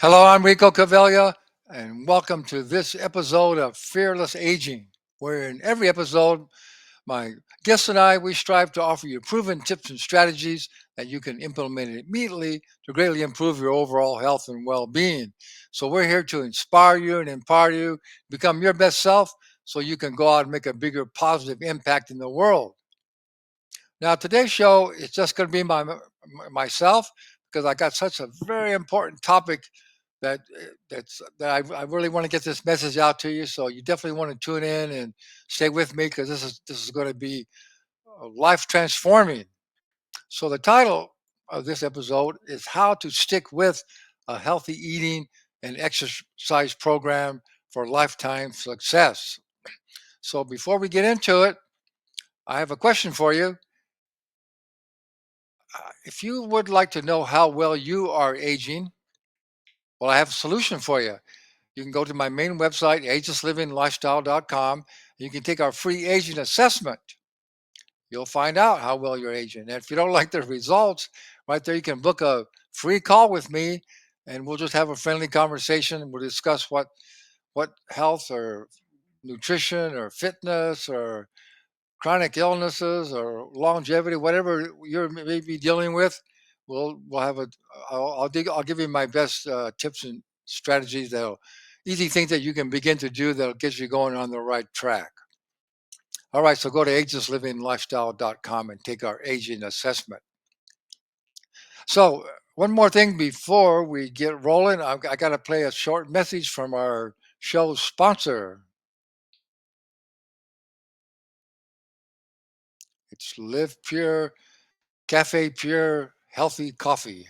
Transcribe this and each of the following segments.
Hello, I'm Rico Cavella, and welcome to this episode of Fearless Aging, where in every episode, my guests and I, we strive to offer you proven tips and strategies that you can implement immediately to greatly improve your overall health and well-being. So we're here to inspire you and empower you, become your best self, so you can go out and make a bigger positive impact in the world. Now, today's show is just going to be myself because I got such a very important topic that I really want to get this message out to you. So you definitely want to tune in and stay with me because this is going to be life transforming. So the title of this episode is "How to Stick with a Healthy Eating and Exercise Program for Lifetime Success." So before we get into it, I have a question for you. If you would like to know how well you are aging, well, I have a solution for you. You can go to my main website, agelesslivinglifestyle.com. You can take our free aging assessment. You'll find out how well you're aging. And if you don't like the results, right there, you can book a free call with me and we'll just have a friendly conversation. We'll discuss what health or nutrition or fitness or chronic illnesses or longevity, whatever you're maybe dealing with, we'll have a. I'll give you my best tips and strategies that'll easy things that you can begin to do that'll get you going on the right track. All right, so go to agelesslivinglifestyle.com and take our aging assessment. So one more thing before we get rolling, I got to play a short message from our show's sponsor. It's Live Pure Cafe Pure Healthy Coffee.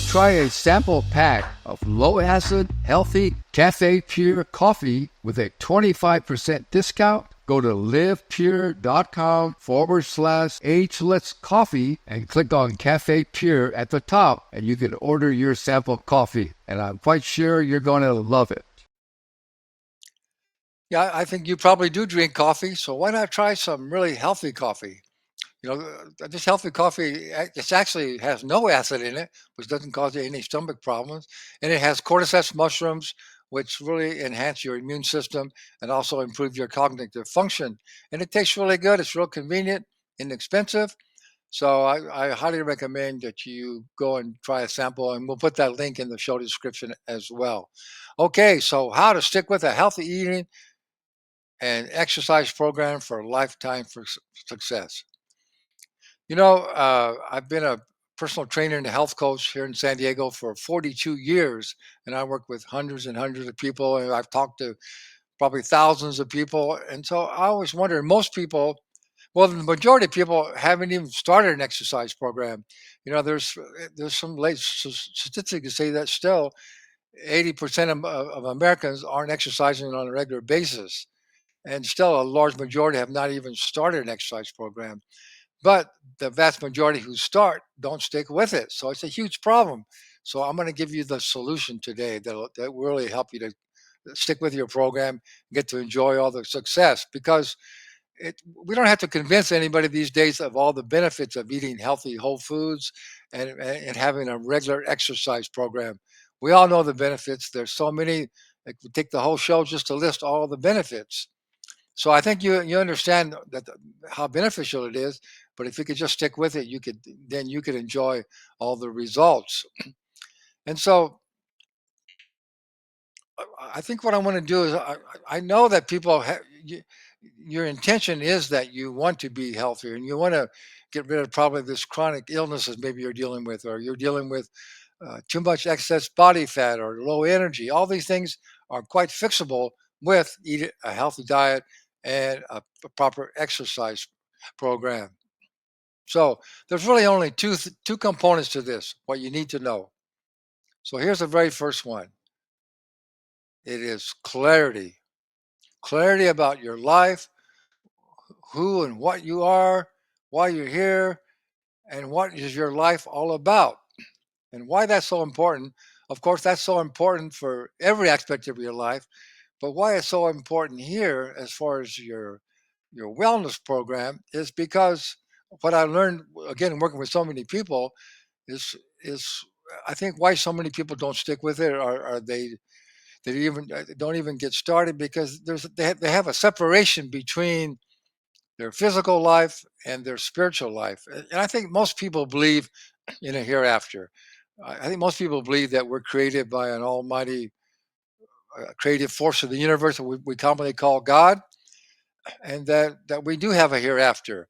Try a sample pack of low-acid, healthy Cafe Pure coffee with a 25% discount. Go to livepure.com/ageless coffee and click on Cafe Pure at the top, and you can order your sample coffee. And I'm quite sure you're going to love it. Yeah, I think you probably do drink coffee, so why not try some really healthy coffee? This healthy coffee, it actually has no acid in it, which doesn't cause you any stomach problems. And it has cordyceps mushrooms, which really enhance your immune system and also improve your cognitive function. And it tastes really good. It's real convenient, inexpensive. So I highly recommend that you go and try a sample, and we'll put that link in the show description as well. Okay, so how to stick with a healthy eating and exercise program for lifetime success. I've been a personal trainer and a health coach here in San Diego for 42 years, and I work with hundreds and hundreds of people, and I've talked to probably thousands of people. And so I always wonder, most people, well, the majority of people haven't even started an exercise program. There's some late statistics that say that still 80% of Americans aren't exercising on a regular basis, and still a large majority have not even started an exercise program. But the vast majority who start don't stick with it. So it's a huge problem. So I'm going to give you the solution today that will really help you to stick with your program, get to enjoy all the success because we don't have to convince anybody these days of all the benefits of eating healthy whole foods and having a regular exercise program. We all know the benefits. There's so many. It would take the whole show just to list all the benefits. So I think you understand how beneficial it is, but if you could just stick with it, you could enjoy all the results. And so I think what I want to do is I know that your intention is that you want to be healthier and you want to get rid of probably this chronic illnesses maybe you're dealing with, or you're dealing with too much excess body fat or low energy. All these things are quite fixable with eat a healthy diet and a proper exercise program. So there's really only two components to this, what you need to know. So here's the very first one. It is clarity. Clarity about your life, who and what you are, why you're here, and what is your life all about. And why that's so important. Of course, that's so important for every aspect of your life, but why it's so important here as far as your wellness program is because what I learned again working with so many people is I think why so many people don't stick with it are they even don't even get started because they have a separation between their physical life and their spiritual life. And I think most people believe in a hereafter. I think most people believe that we're created by an almighty creative force of the universe that we commonly call God, and that we do have a hereafter.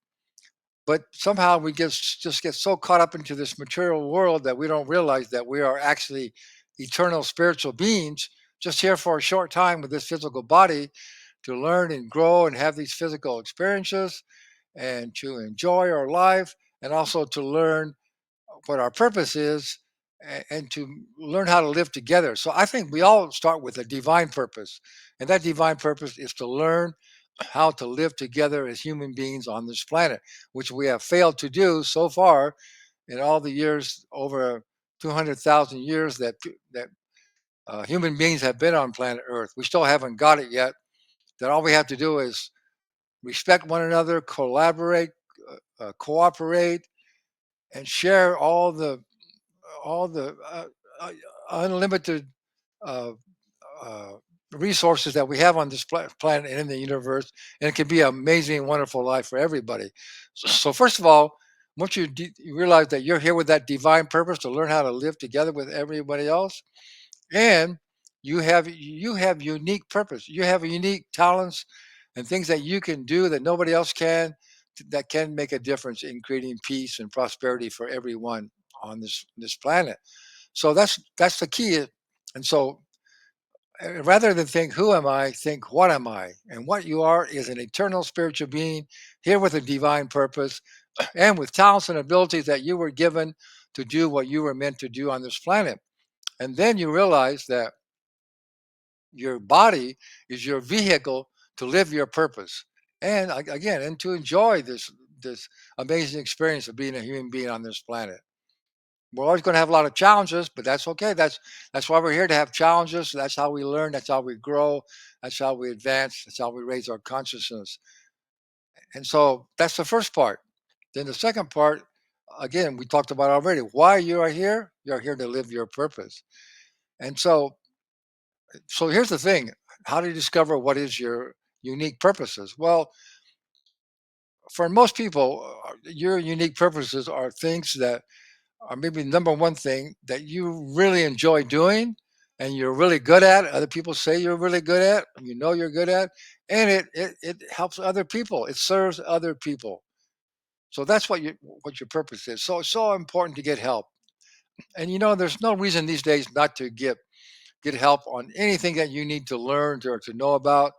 But somehow we just get so caught up into this material world that we don't realize that we are actually eternal spiritual beings just here for a short time with this physical body to learn and grow and have these physical experiences and to enjoy our life and also to learn what our purpose is and to learn how to live together. So I think we all start with a divine purpose. And that divine purpose is to learn how to live together as human beings on this planet, which we have failed to do so far in all the years over 200,000 years that human beings have been on planet Earth. We still haven't got it yet. That all we have to do is respect one another, collaborate, cooperate, and share all the uh, unlimited uh, uh, resources that we have on this planet and in the universe, and it can be an amazing, wonderful life for everybody. So first of all, once you realize that you're here with that divine purpose to learn how to live together with everybody else, and you have unique purpose. You have unique talents and things that you can do that nobody else can that can make a difference in creating peace and prosperity for everyone on this planet. So that's the key. And so rather than think who am I, think what am I? And what you are is an eternal spiritual being here with a divine purpose and with talents and abilities that you were given to do what you were meant to do on this planet. And then you realize that your body is your vehicle to live your purpose and again and to enjoy this amazing experience of being a human being on this planet. We're always going to have a lot of challenges, but that's okay. That's why we're here, to have challenges. That's how we learn, that's how we grow, that's how we advance, that's how we raise our consciousness. And so that's the first part. Then the second part, again, we talked about already, why you are here. You're here to live your purpose. And so here's the thing. How do you discover what is your unique purposes? Well, for most people, your unique purposes are things that are maybe number one thing that you really enjoy doing and you're really good at. Other people say you're really good at, you know you're good at, and it helps other people. It serves other people. So that's what your purpose is. So it's so important to get help. And there's no reason these days not to get help on anything that you need to learn or to know about.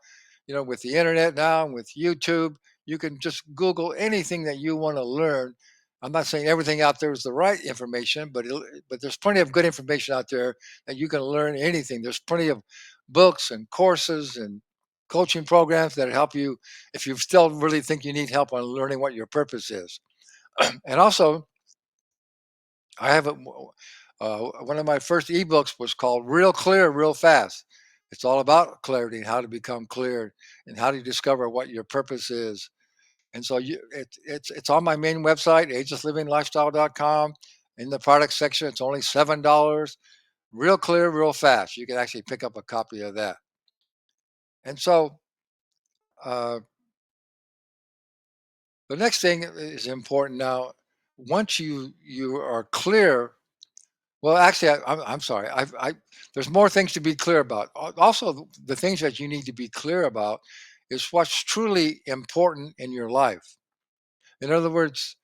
With the internet now and with YouTube, you can just Google anything that you want to learn. I'm not saying everything out there is the right information, but there's plenty of good information out there that you can learn anything. There's plenty of books and courses and coaching programs that help you if you still really think you need help on learning what your purpose is. And also, I have one of my first ebooks was called Real Clear, Real Fast. It's all about clarity and how to become clear and how to discover what your purpose is. And so it's on my main website, agelesslivinglifestyle.com. In the product section, it's only $7. Real clear, real fast. You can actually pick up a copy of that. And so uh, the next thing is important now. Once you are clear. Well, actually, I'm sorry. There's more things to be clear about. Also, the things that you need to be clear about is what's truly important in your life. In other words,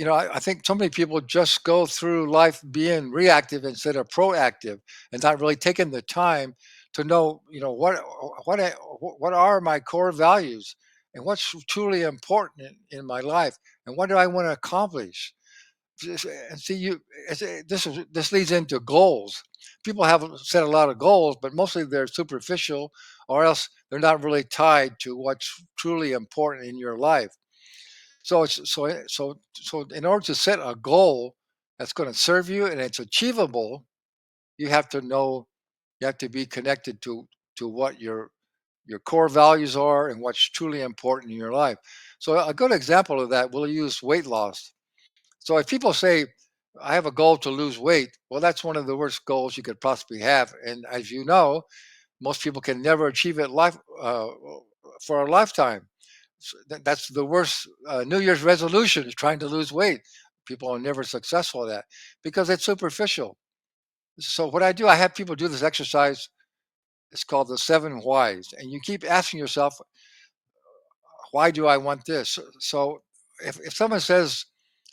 I think so many people just go through life being reactive instead of proactive and not really taking the time to know, what what are my core values, and what's truly important in my life, and what do I want to accomplish. And see, this leads into goals. People have set a lot of goals, but mostly they're superficial, or else they're not really tied to what's truly important in your life. So in order to set a goal that's going to serve you and it's achievable, you have to know, you have to be connected to what your core values are and what's truly important in your life. So a good example of that, we'll use weight loss. So if people say, I have a goal to lose weight, well, that's one of the worst goals you could possibly have. And as you know, most people can never achieve it for a lifetime. That's the worst New Year's resolution, is trying to lose weight. People are never successful at that because it's superficial. So what I do, I have people do this exercise. It's called the 7 whys, and you keep asking yourself, why do I want this? So if someone says,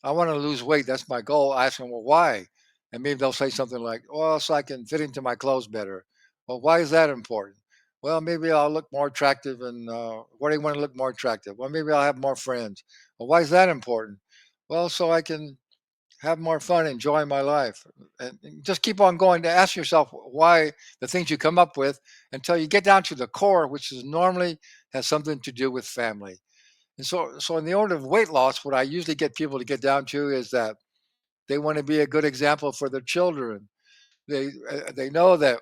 I want to lose weight, that's my goal, I ask them, well, why? And maybe they'll say something like, well, so I can fit into my clothes better. Well, why is that important? Well, maybe I'll look more attractive. And why do you want to look more attractive? Well, maybe I'll have more friends. Well, why is that important? Well, so I can have more fun, enjoy my life. And just keep on going to ask yourself why the things you come up with until you get down to the core, which is normally has something to do with family. And so in the order of weight loss, what I usually get people to get down to is that they want to be a good example for their children. They know that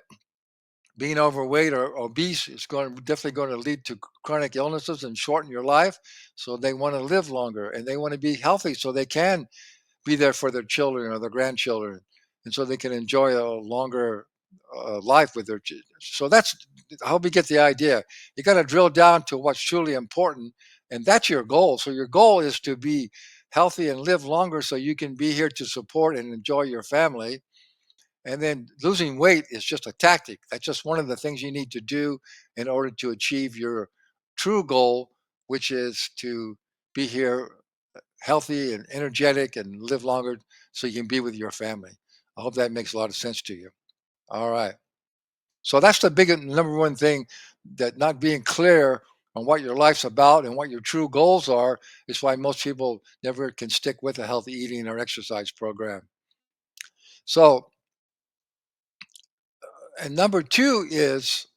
being overweight or obese is definitely going to lead to chronic illnesses and shorten your life. So they want to live longer and they want to be healthy so they can be there for their children or their grandchildren, and so they can enjoy a longer life with their. So that's, I hope you get the idea. You got to drill down to what's truly important, and that's your goal. So your goal is to be healthy and live longer, so you can be here to support and enjoy your family. And then losing weight is just a tactic. That's just one of the things you need to do in order to achieve your true goal, which is to be here healthy and energetic and live longer so you can be with your family. I hope that makes a lot of sense to you. All right. So that's the big number one thing, that not being clear on what your life's about and what your true goals are is why most people never can stick with a healthy eating or exercise program. So, and number two is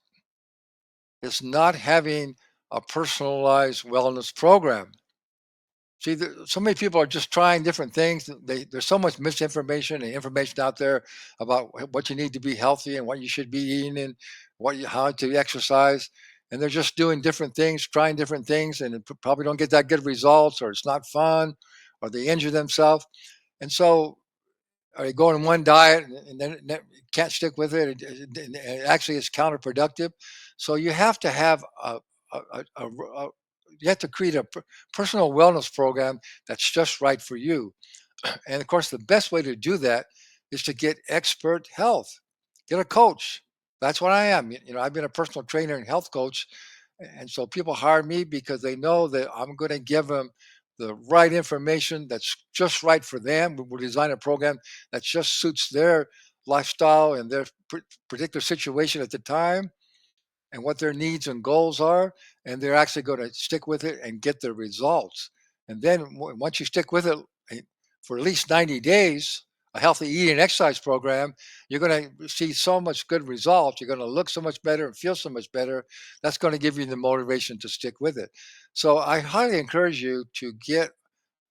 not having a personalized wellness program. See, so many people are just trying different things. There's so much misinformation and information out there about what you need to be healthy and what you should be eating and how to exercise. And they're just doing different things, trying different things, and probably don't get that good results, or it's not fun, or they injure themselves. And so, are you going on one diet and then can't stick with it? And actually, it's counterproductive. So you have to have you have to create a personal wellness program that's just right for you. And of course, the best way to do that is to get expert health. Get a coach. That's what I am. I've been a personal trainer and health coach, and so people hire me because they know that I'm going to give them the right information that's just right for them. We'll design a program that just suits their lifestyle and their particular situation at the time, and what their needs and goals are, and they're actually going to stick with it and get the results. And then once you stick with it for at least 90 days, a healthy eating and exercise program, you're going to see so much good results. You're going to look so much better and feel so much better. That's going to give you the motivation to stick with it. So I highly encourage you to get,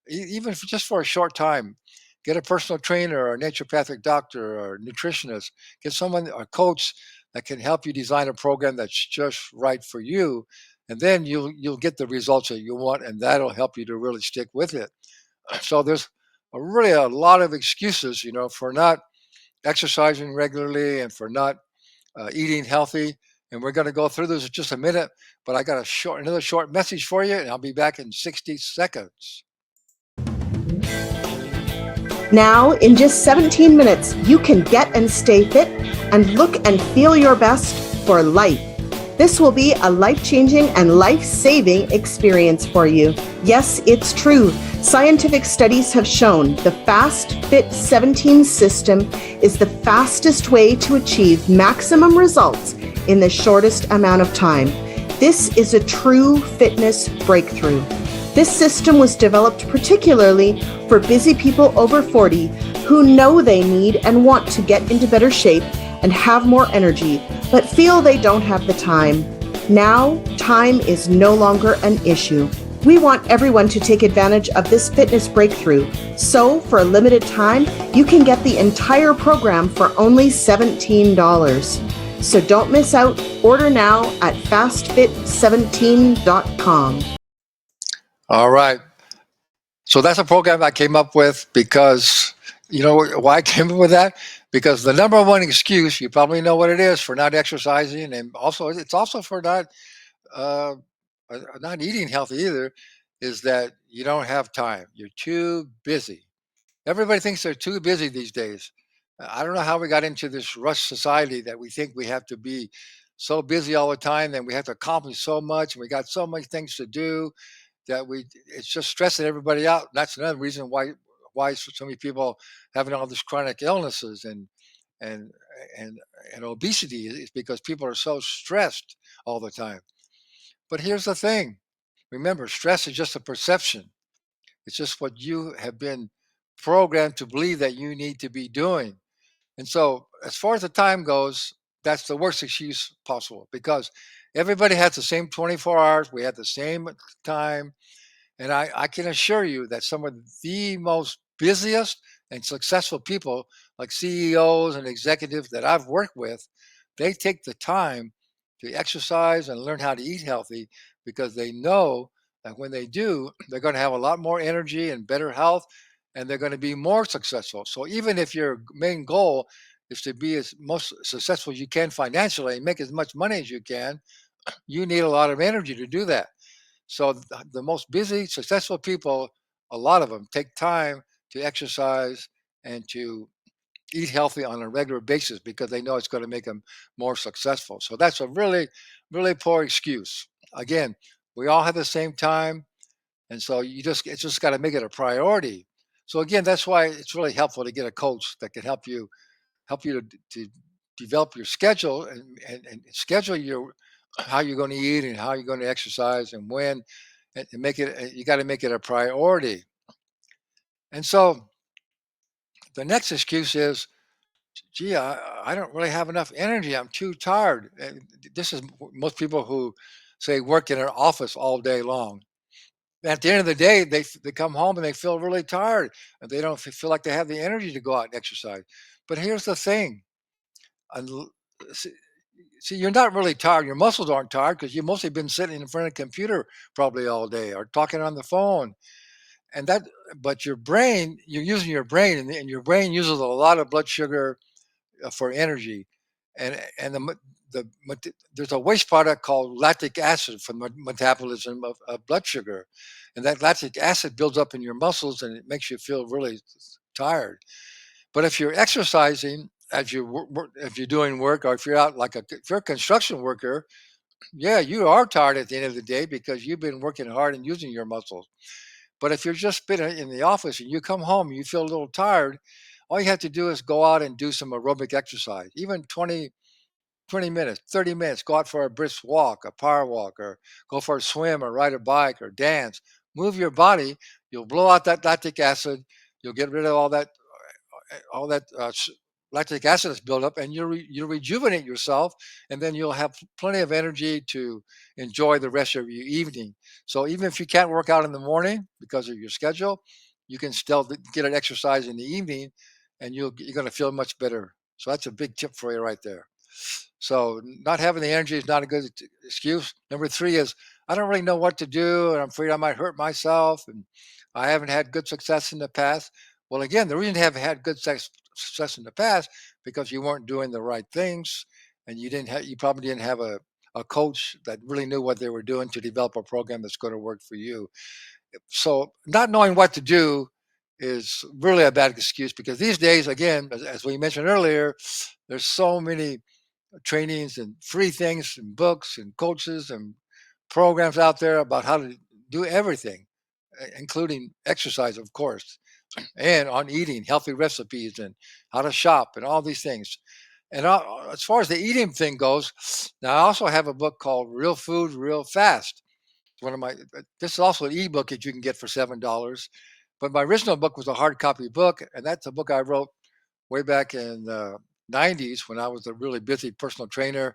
even just for a short time, get a personal trainer or a naturopathic doctor or a nutritionist. Get someone, a coach, that can help you design a program that's just right for you, and then you'll get the results that you want, and that'll help you to really stick with it. So there's really a lot of excuses, for not exercising regularly and for not eating healthy. And we're going to go through this in just a minute, but I got another short message for you, and I'll be back in 60 seconds. Now, in just 17 minutes, you can get and stay fit and look and feel your best for life. This will be a life-changing and life-saving experience for you. Yes, it's true. Scientific studies have shown the Fast Fit 17 system is the fastest way to achieve maximum results in the shortest amount of time. This is a true fitness breakthrough. This system was developed particularly for busy people over 40 who know they need and want to get into better shape and have more energy, but feel they don't have the time. Now, time is no longer an issue. We want everyone to take advantage of this fitness breakthrough. So, for a limited time, you can get the entire program for only $17. So don't miss out. Order now at fastfit17.com. All right. So that's a program I came up with because, you know why I came up with that? Because the number one excuse, you probably know what it is for not exercising, and also it's also for uh, not eating healthy either, is that you don't have time. You're too busy. Everybody thinks they're too busy these days. I don't know how we got into this rush society that we think we have to be so busy all the time and we have to accomplish so much and we got so many things to do that we it's just stressing everybody out. That's another reason why so many people having all these chronic illnesses and and and obesity is because people are so stressed all the time. But here's the thing. Remember, stress is just a perception. It's just what you have been programmed to believe that you need to be doing. And so, as far as the time goes, that's the worst excuse possible because everybody has the same 24 hours. We have the same time. And I can assure you that some of the most busiest and successful people, like CEOs and executives that I've worked with, they take the time to exercise and learn how to eat healthy because they know that when they do, they're going to have a lot more energy and better health, and they're going to be more successful. So even if your main goal is to be as most successful as you can financially and make as much money as you can, you need a lot of energy to do that. So the most busy, successful people, a lot of them take time to exercise and to eat healthy on a regular basis because they know it's going to make them more successful. So that's a really, really poor excuse. Again, we all have the same time, and so you just it's just got to make it a priority. So again, that's why it's really helpful to get a coach that can help you to develop your schedule and schedule your how you're going to eat and how you're going to exercise and when and make it you got to make it a priority. And so the next excuse is, gee, I don't really have enough energy, I'm too tired. And this is most people who say work in an office all day long. At the end of the day, they come home and they feel really tired and they don't feel like they have the energy to go out and exercise. But here's the thing. unl- See, see, you're not really tired. Your muscles aren't tired because you've mostly been sitting in front of a computer probably all day or talking on the phone. And that, but your brain, you're using your brain, and your brain uses a lot of blood sugar for energy. And there's a waste product called lactic acid from the metabolism of blood sugar, and that lactic acid builds up in your muscles and it makes you feel really tired. But if you're exercising as if you're doing work, or if you're out if you're a construction worker, yeah, you are tired at the end of the day because you've been working hard and using your muscles. But if you're just been in the office and you come home and you feel a little tired, all you have to do is go out and do some aerobic exercise, even 20 minutes, 30 minutes. Go out for a brisk walk, a power walk, or go for a swim, or ride a bike, or dance. Move your body. You'll blow out that lactic acid. You'll get rid of all that lactic acid is built up, and you'll rejuvenate yourself, and then you'll have plenty of energy to enjoy the rest of your evening. So even if you can't work out in the morning because of your schedule, you can still get an exercise in the evening, and you're going to feel much better. So that's a big tip for you right there. So not having the energy is not a good excuse. Number three is I don't really know what to do, and I'm afraid I might hurt myself, and I haven't had good success in the past. Well, again, the reason you haven't had good success in the past because you weren't doing the right things, and you probably didn't have a coach that really knew what they were doing to develop a program that's going to work for you. So not knowing what to do is really a bad excuse because these days, again, as we mentioned earlier, there's so many trainings and free things and books and coaches and programs out there about how to do everything, including exercise, of course, and on eating healthy recipes and how to shop and all these things. And as far as the eating thing goes, now I also have a book called Real Food, Real Fast. One of my this is also an ebook that you can get for $7. But my original book was a hard copy book, and that's a book I wrote way back in the '90s when I was a really busy personal trainer,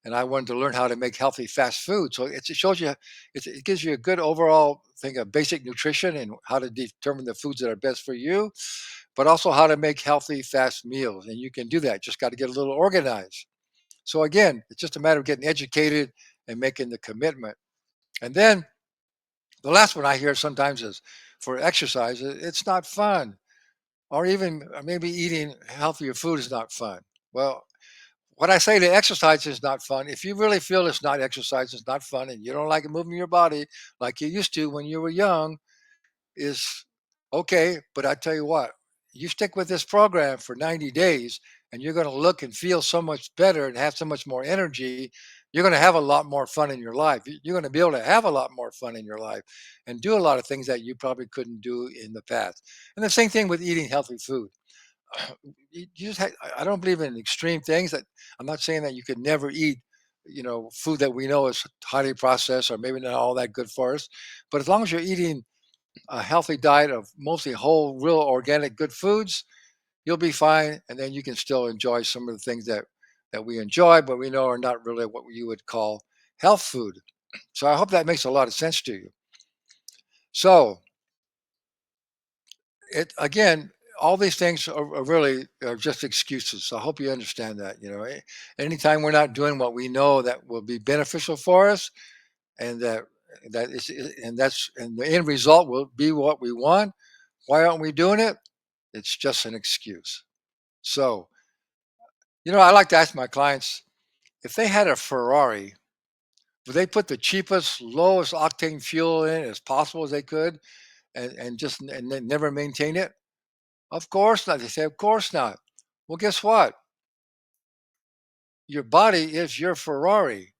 and I wanted to learn how to make healthy fast food. So it shows you, it gives you a good overall thing of basic nutrition and how to determine the foods that are best for you, but also how to make healthy fast meals. And you can do that. Just got to get a little organized. So again, it's just a matter of getting educated and making the commitment. And then the last one I hear sometimes is for exercise, it's not fun. Or even maybe eating healthier food is not fun. Well, what I say to exercise is not fun. If you really feel it's not exercise, it's not fun, and you don't like moving your body like you used to when you were young, is okay. But I tell you what, you stick with this program for 90 days and you're going to look and feel so much better and have so much more energy. You're going to have a lot more fun in your life. You're going to be able to have a lot more fun in your life and do a lot of things that you probably couldn't do in the past. And the same thing with eating healthy food. You just I don't believe in extreme things. That I'm not saying that you could never eat, food that we know is highly processed or maybe not all that good for us. But as long as you're eating a healthy diet of mostly whole, real organic, good foods, you'll be fine. And then you can still enjoy some of the things that we enjoy, but we know are not really what you would call health food. So I hope that makes a lot of sense to you. So it again, all these things are really are just excuses. So I hope you understand that. Anytime we're not doing what we know that will be beneficial for us, and that is, and the end result will be what we want. Why aren't we doing it? It's just an excuse. So, I like to ask my clients if they had a Ferrari, would they put the cheapest, lowest octane fuel in as possible as they could and then never maintain it? Of course not. They say, of course not. Well, guess what? Your body is your Ferrari.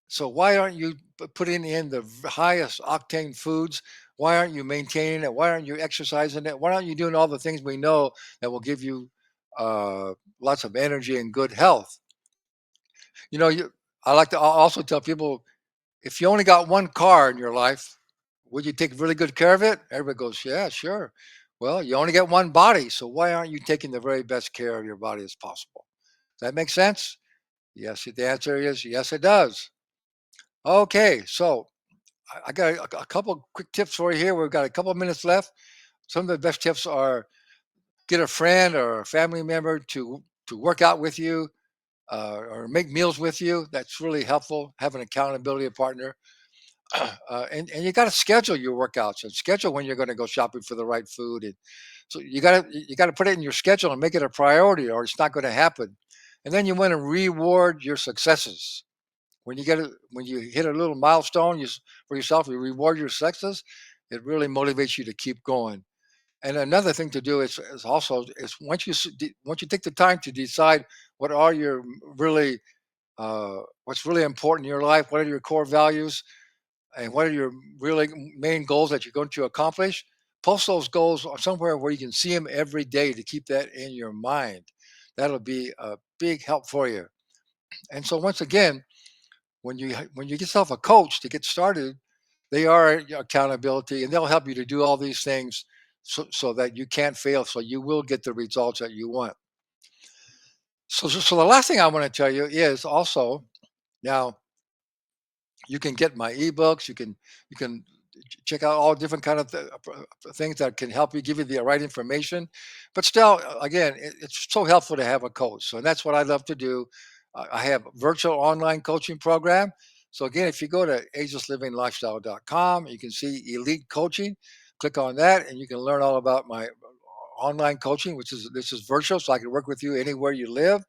So why aren't you putting in the highest octane foods? Why aren't you maintaining it? Why aren't you exercising it? Why aren't you doing all the things we know that will give you uh, lots of energy and good health? I like to also tell people if you only got one car in your life, would you take really good care of it? Everybody goes, yeah, sure. Well, you only get one body, so why aren't you taking the very best care of your body as possible? Does that make sense? Yes, the answer is yes, it does. Okay, so I got a couple quick tips for you here. We've got a couple minutes left. Some of the best tips are get a friend or a family member to work out with you or make meals with you. That's really helpful. Have an accountability partner. And you got to schedule your workouts and schedule when you're going to go shopping for the right food. And so you got to put it in your schedule and make it a priority, or it's not going to happen. And then you want to reward your successes. When you hit a little milestone for yourself, you reward your success. It really motivates you to keep going. And another thing to do is also is once you take the time to decide what are your really what's really important in your life, what are your core values, and what are your really main goals that you're going to accomplish. Post those goals somewhere where you can see them every day to keep that in your mind. That'll be a big help for you. And so once again, when you get yourself a coach to get started, they are your accountability and they'll help you to do all these things so that you can't fail, so you will get the results that you want. So the last thing I want to tell you is also now you can get my ebooks. You can check out all different kind of things that can help you give you the right information. But still, again, it's so helpful to have a coach. So that's what I love to do. I have a virtual online coaching program. So again, if you go to agelesslivinglifestyle.com, you can see elite coaching. Click on that, and you can learn all about my online coaching, which is this is virtual, so I can work with you anywhere you live.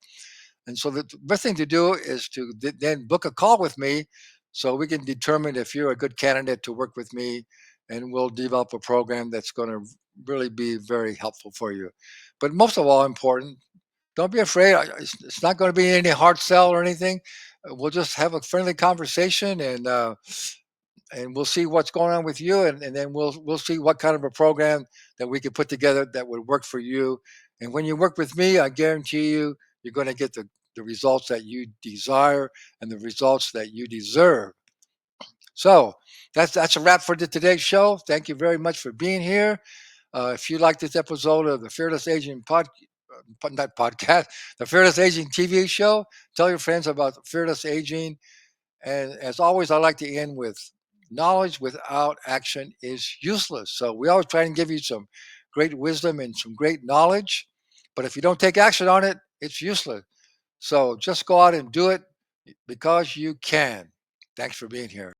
And so the best thing to do is to then book a call with me so we can determine if you're a good candidate to work with me, and we'll develop a program that's going to really be very helpful for you. But most of all, important, don't be afraid. It's not going to be any hard sell or anything. We'll just have a friendly conversation and we'll see what's going on with you, and then we'll see what kind of a program that we could put together that would work for you. And when you work with me, I guarantee you you're going to get the results that you desire and the results that you deserve. So that's a wrap for today's show. Thank you very much for being here. If you like this episode of the Fearless Aging not podcast, the Fearless Aging TV show, tell your friends about Fearless Aging. And as always, I like to end with knowledge without action is useless. So we always try and give you some great wisdom and some great knowledge. But if you don't take action on it, it's useless. So just go out and do it because you can. Thanks for being here.